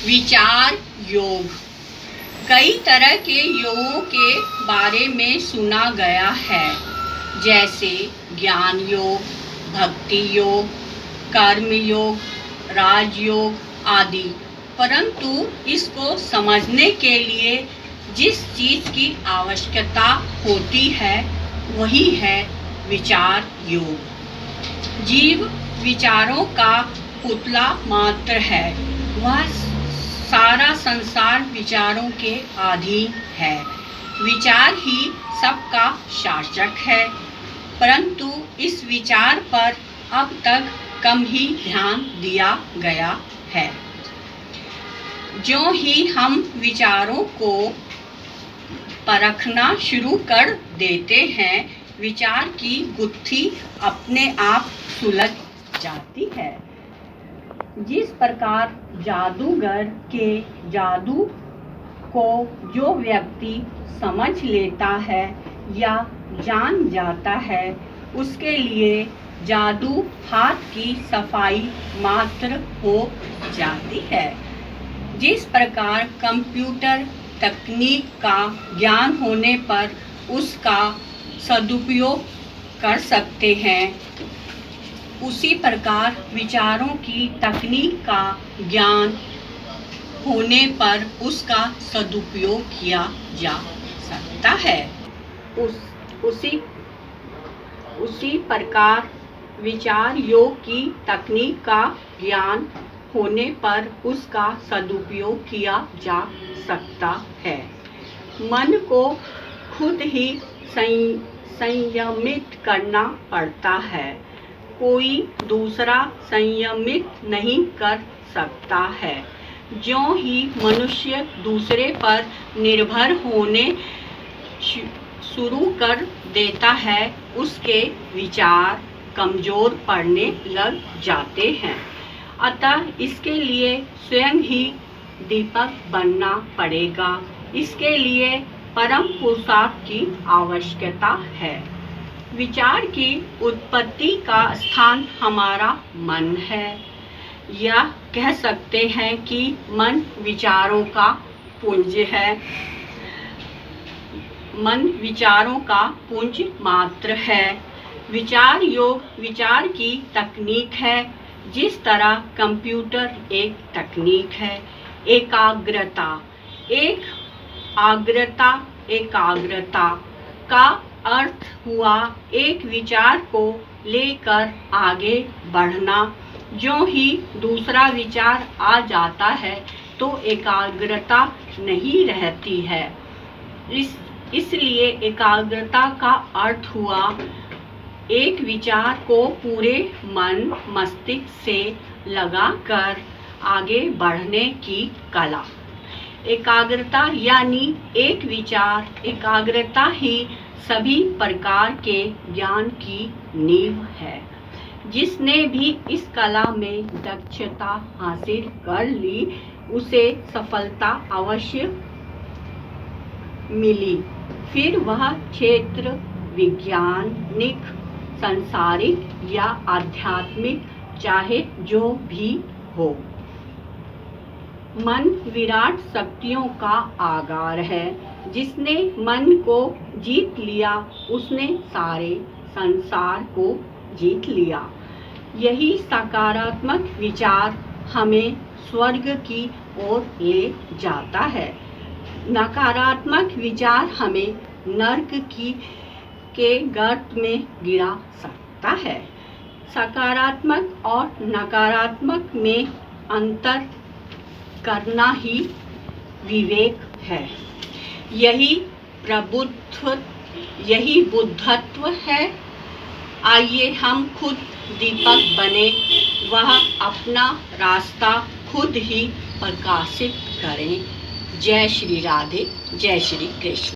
विचार योग। कई तरह के योगों के बारे में सुना गया है, जैसे ज्ञान योग, भक्ति योग, कर्म योग, राजयोग आदि। परंतु इसको समझने के लिए जिस चीज़ की आवश्यकता होती है वही है विचार योग। जीव विचारों का पुतला मात्र है। वह सारा संसार विचारों के अधीन है। विचार ही सबका शासक है, परंतु इस विचार पर अब तक कम ही ध्यान दिया गया है। ज्यों ही हम विचारों को परखना शुरू कर देते हैं, विचार की गुत्थी अपने आप सुलझ जाती है। जिस प्रकार जादूगर के जादू को जो व्यक्ति समझ लेता है या जान जाता है, उसके लिए जादू हाथ की सफाई मात्र हो जाती है। जिस प्रकार कंप्यूटर तकनीक का ज्ञान होने पर उसका सदुपयोग कर सकते हैं, उसी प्रकार विचारों की तकनीक का ज्ञान होने पर उसका सदुपयोग किया जा सकता है। उसी प्रकार विचार योग की तकनीक का ज्ञान होने पर उसका सदुपयोग किया जा सकता है। मन को खुद ही संयमित करना पड़ता है। कोई दूसरा संयमित नहीं कर सकता है। ज्यों ही मनुष्य दूसरे पर निर्भर होने शुरू कर देता है, उसके विचार कमजोर पड़ने लग जाते हैं। अतः इसके लिए स्वयं ही दीपक बनना पड़ेगा। इसके लिए परम पुरुषार्थ की आवश्यकता है। विचार की उत्पत्ति का स्थान हमारा मन है। यह कह सकते हैं कि मन विचारों का पुंज है। मन विचारों का पुंज मात्र है। विचार योग विचार की तकनीक है। जिस तरह कंप्यूटर एक तकनीक है। एकाग्रता का अर्थ हुआ एक विचार को लेकर आगे बढ़ना। ज्यों ही दूसरा विचार आ जाता है तो एकाग्रता नहीं रहती है। इसलिए एकाग्रता का अर्थ हुआ एक विचार को पूरे मन मस्तिष्क से लगाकर आगे बढ़ने की कला। एकाग्रता यानी एक विचार एकाग्रता ही सभी प्रकार के ज्ञान की नींव है। जिसने भी इस कला में दक्षता हासिल कर ली, उसे सफलता अवश्य मिली। फिर वह क्षेत्र वैज्ञानिक, सांसारिक या आध्यात्मिक चाहे जो भी हो। मन विराट शक्तियों का आगार है। जिसने मन को जीत लिया, उसने सारे संसार को जीत लिया। यही सकारात्मक विचार हमें स्वर्ग की ओर ले जाता है। नकारात्मक विचार हमें नरक के गर्त में गिरा सकता है। सकारात्मक और नकारात्मक में अंतर करना ही विवेक है। यही बुद्धत्व है। आइए हम खुद दीपक बने, वह अपना रास्ता खुद ही प्रकाशित करें। जय श्री राधे, जय श्री कृष्ण।